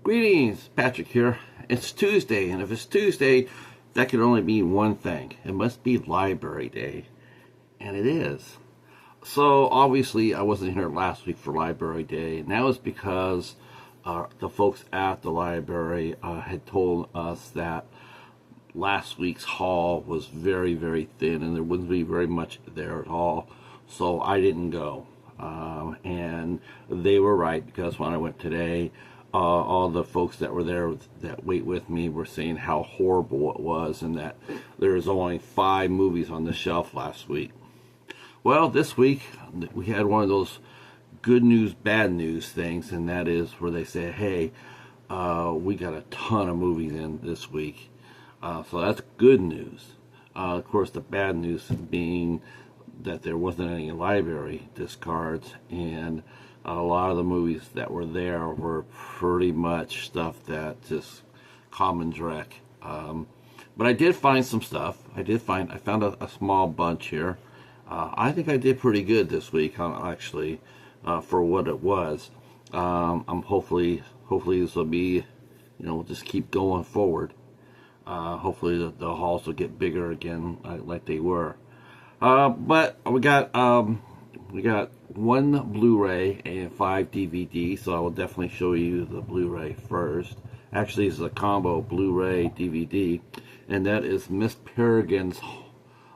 Greetings, Patrick here. It's Tuesday, and if it's Tuesday, that can only mean one thing. It must be Library Day, and it is. So, obviously, I wasn't here last week for Library Day, and that was because the folks at the library had told us that last week's haul was very, very thin, and there wouldn't be very much there at all, so I didn't go. And they were right, because when I went today, all the folks that were there that wait with me were saying how horrible it was, and that there's only 5 movies on the shelf last week. Well, this week we had one of those good news, bad news things, and that is where they say, hey, we got a ton of movies in this week. So that's good news. Of course, the bad news being that there wasn't any library discards, and a lot of the movies that were there were pretty much stuff that just common dreck. But I did find some stuff. I found a small bunch here. I think I did pretty good this week, actually, for what it was. I'm hopefully this will be, we'll just keep going forward. Hopefully the halls will get bigger again, like they were. But we got 1 Blu-ray and 5 DVDs, so I will definitely show you the Blu-ray first. Actually, this is a combo Blu-ray DVD, and that is Miss Peregrine's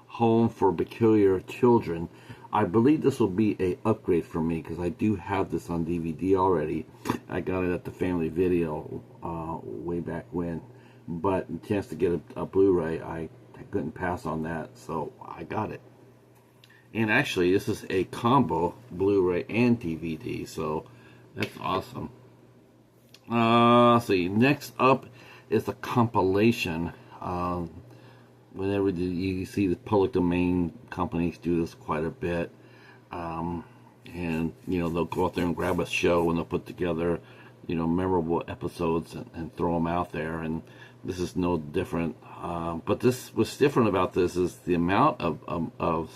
Home for Peculiar Children. I believe this will be a upgrade for me, because I do have this on DVD already. I got it at the Family Video way back when, but a chance to get a Blu-ray, I couldn't pass on that, so I got it. And actually, this is a combo Blu-ray and DVD, so that's awesome. Let's see. Next up is a compilation. Whenever you see the public domain companies do this quite a bit, and they'll go out there and grab a show and they'll put together memorable episodes and throw them out there, and this is no different. But what's different about this is the amount of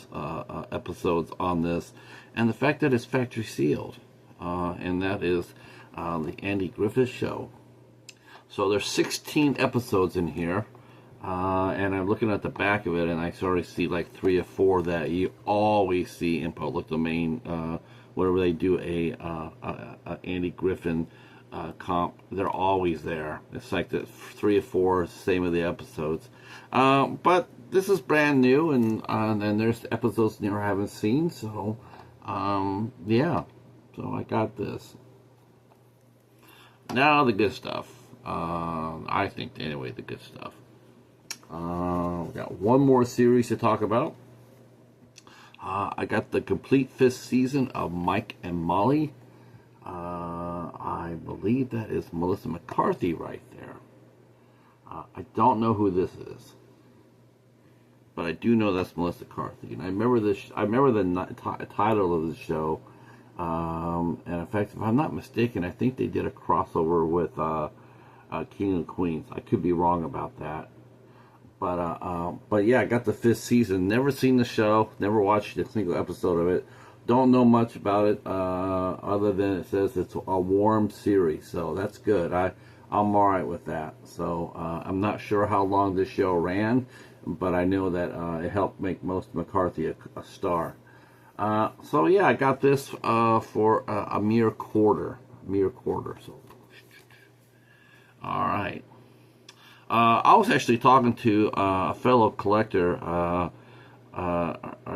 episodes on this, and the fact that it's factory sealed, and that is the Andy Griffith Show. So there's 16 episodes in here, and I'm looking at the back of it, and I sort of see like 3 or 4 that you always see in public domain. Whenever they do a Andy Griffin comp, they're always there. It's like the 3 or 4, same of the episodes. But this is brand new, and there's episodes you never haven't seen. So, yeah. So I got this. Now the good stuff. I think anyway, the good stuff. We got one more series to talk about. I got the complete 5th season of Mike and Molly. I believe that is Melissa McCarthy right there. I don't know who this is, but I do know that's Melissa McCarthy. And I remember this. I remember the title of the show. And in fact, if I'm not mistaken, I think they did a crossover with King and Queens. I could be wrong about that. But yeah, I got the 5th season. Never seen the show. Never watched a single episode of it. Don't know much about it other than it says it's a warm series, so that's good. I'm alright with that. So I'm not sure how long this show ran, but I know that it helped make most McCarthy a star. So yeah, I got this for a mere quarter. So, all right. I was actually talking to a fellow collector, our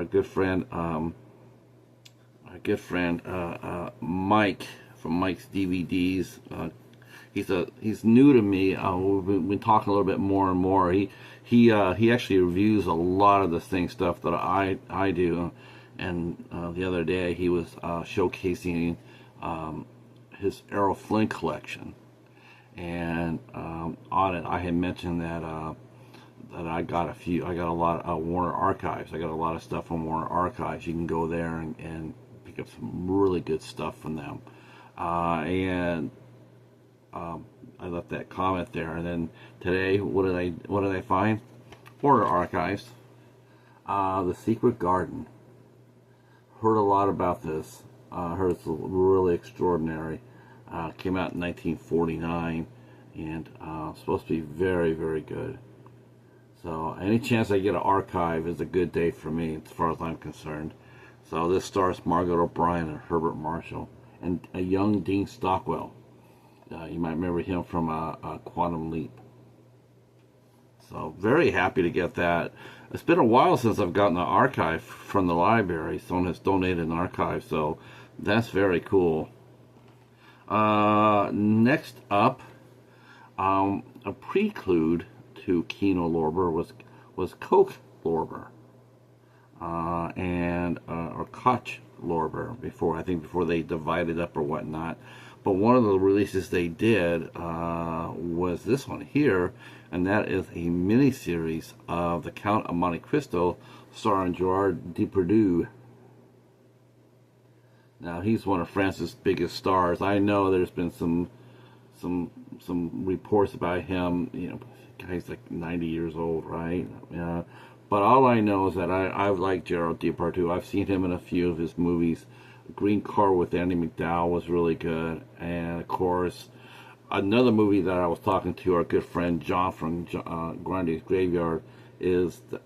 good friend Mike from Mike's DVDs. He's new to me. We've been talking a little bit more and more. He actually reviews a lot of the same stuff that I do. And the other day he was showcasing his Errol Flynn collection. And on it, I had mentioned that I got a lot of Warner Archives. I got a lot of stuff from Warner Archives. You can go there and pick up some really good stuff from them. And I left that comment there. And then today, what did I find? Warner Archives, The Secret Garden. Heard a lot about this. Heard it's really extraordinary. Came out in 1949, and supposed to be very, very good. So any chance I get an archive is a good day for me, as far as I'm concerned. So this stars Margaret O'Brien and Herbert Marshall, and a young Dean Stockwell. You might remember him from Quantum Leap. So very happy to get that. It's been a while since I've gotten an archive from the library. Someone has donated an archive, so that's very cool. Next up, a prelude to Kino Lorber was Coke Lorber, or Koch Lorber, before they divided up or whatnot. But one of the releases they did was this one here, and that is a miniseries of The Count of Monte Cristo, starring Gerard Depardieu. Now he's one of France's biggest stars. I know there's been some reports about him. You know, guy's like 90 years old, right? Yeah. But all I know is that I like Gerard Depardieu. I've seen him in a few of his movies. Green Car with Andy McDowell was really good, and of course, another movie that I was talking to our good friend John from Grande's Graveyard is the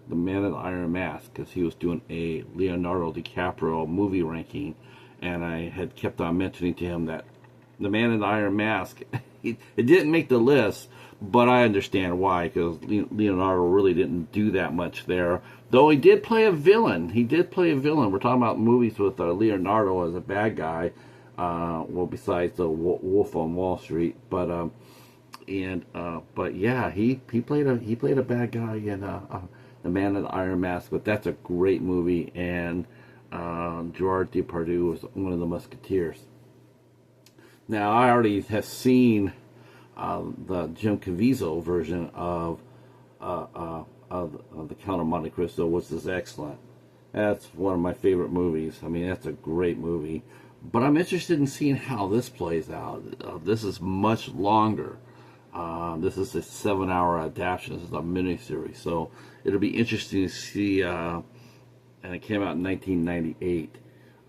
Man in the Iron Mask, because he was doing a Leonardo DiCaprio movie ranking, and I had kept on mentioning to him that the Man in the Iron Mask, it didn't make the list, but I understand why, because Leonardo really didn't do that much there. Though he did play a villain. He did play a villain. We're talking about movies with Leonardo as a bad guy. Well, besides the Wolf on Wall Street, but yeah, he played a bad guy in The Man in the Iron Mask. But that's a great movie, and Gerard Depardieu was one of the Musketeers. Now I already have seen the Jim Caviezel version of The Count of Monte Cristo, which is excellent. That's one of my favorite movies. I mean, that's a great movie. But I'm interested in seeing how this plays out. This is much longer. This is a 7-hour adaptation. This is a miniseries. So it'll be interesting to see. And it came out in 1998.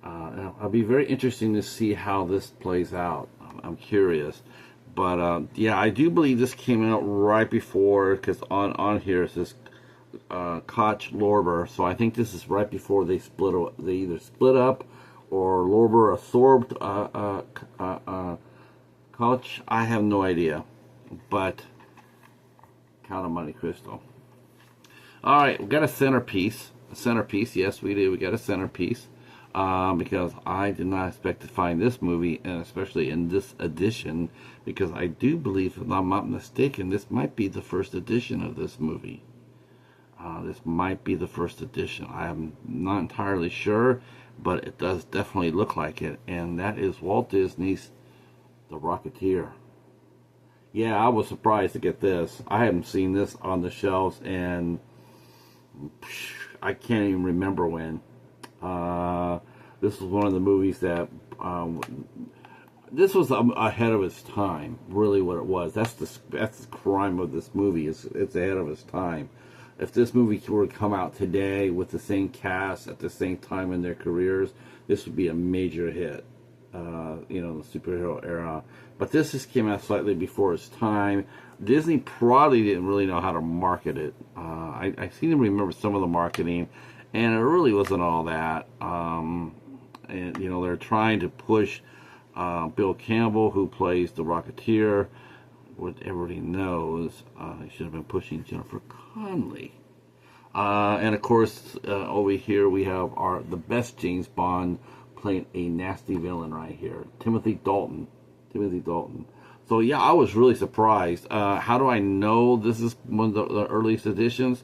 It'll be very interesting to see how this plays out. I'm curious. But yeah, I do believe this came out right before, because on here it says Koch Lorber. So I think this is right before they split. They either split up, or Lorber absorbed Koch. I have no idea. But Count of Monte Cristo. All right, we got a centerpiece. A centerpiece, yes, we do. We got a centerpiece. Because I did not expect to find this movie, and especially in this edition, because I do believe, if I'm not mistaken, this might be the first edition of this movie. This might be the first edition. I am not entirely sure, but it does definitely look like it, and that is Walt Disney's The Rocketeer. Yeah, I was surprised to get this. I haven't seen this on the shelves, and I can't even remember when. This was one of the movies that this was ahead of its time. Really, what it was. That's the crime of this movie. It's ahead of its time. If this movie were to come out today with the same cast at the same time in their careers, this would be a major hit. The superhero era. But this just came out slightly before its time. Disney probably didn't really know how to market it. I seem to remember some of the marketing, and it really wasn't all that. And they're trying to push Bill Campbell, who plays the Rocketeer. What everybody knows, they should have been pushing Jennifer Connelly. And of course, over here we have the best James Bond playing a nasty villain right here, Timothy Dalton. So yeah, I was really surprised. How do I know this is one of the earliest editions?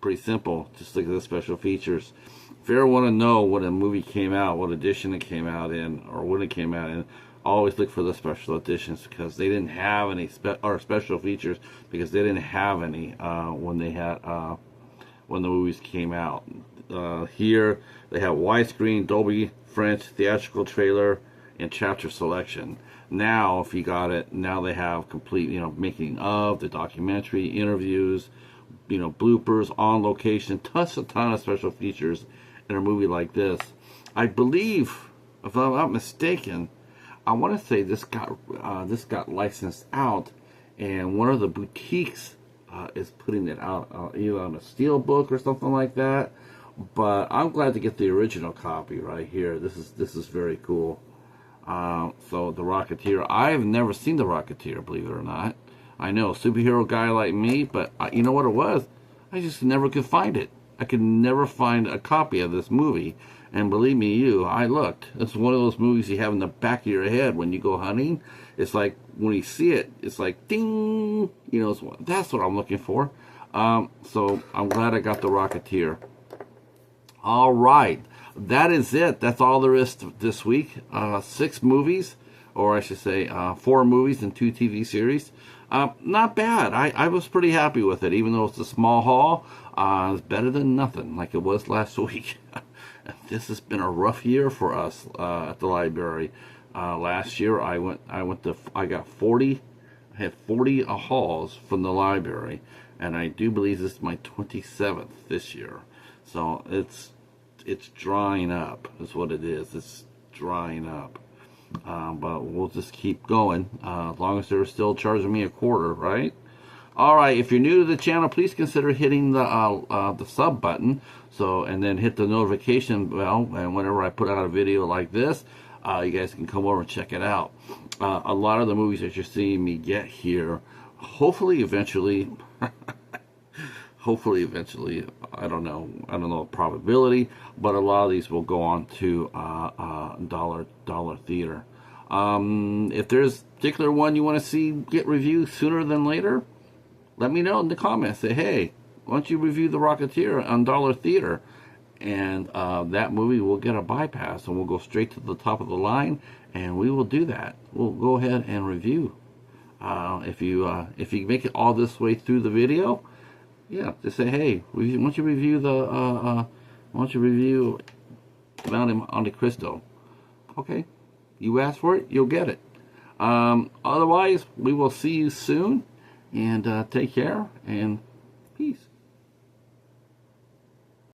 Pretty simple. Just look at the special features. If you ever want to know when a movie came out, what edition it came out in, or when it came out in, always look for the special editions, because they didn't have any special features, because they didn't have any when the movies came out. Here they have widescreen, Dolby French, theatrical trailer, and chapter selection. Now, if you got it, now they have complete, making of, the documentary, interviews, bloopers, on location, a ton of special features in a movie like this. I believe, if I'm not mistaken, I want to say this got licensed out, and one of the boutiques is putting it out either on a steel book or something like that. But I'm glad to get the original copy right here. This is very cool. So the Rocketeer, I've never seen the Rocketeer, believe it or not. I know, a superhero guy like me, but you know what it was? I just never could find it. I could never find a copy of this movie. And believe me, I looked. It's one of those movies you have in the back of your head when you go hunting. It's like, when you see it, it's like, ding! You know, that's what I'm looking for. So I'm glad I got the Rocketeer. All right. That is it. That's all there is this week. 6 movies, or I should say 4 movies and 2 TV series. Not bad. I was pretty happy with it, even though it's a small haul. It's better than nothing, like it was last week. This has been a rough year for us at the library. Last year, I got 40. I had 40 hauls from the library, and I do believe this is my 27th this year. So it's drying up, is what it is. It's drying up. But we'll just keep going as long as they're still charging me $0.25, right? All right, if you're new to the channel, please consider hitting the sub button, and then hit the notification bell, and whenever I put out a video like this, you guys can come over and check it out. A lot of the movies that you're seeing me get here, hopefully eventually, I don't know probability, but a lot of these will go on to dollar theater. If there's a particular one you want to see get reviewed sooner than later, let me know in the comments. Say, hey, why don't you review The Rocketeer on Dollar Theater? And that movie will get a bypass, and we'll go straight to the top of the line, and we will do that. We'll go ahead and review. If you make it all this way through the video, yeah, just say, hey, why don't you review Mount Monte Cristo? Okay, you asked for it, you'll get it. Otherwise, we will see you soon. And take care, and peace.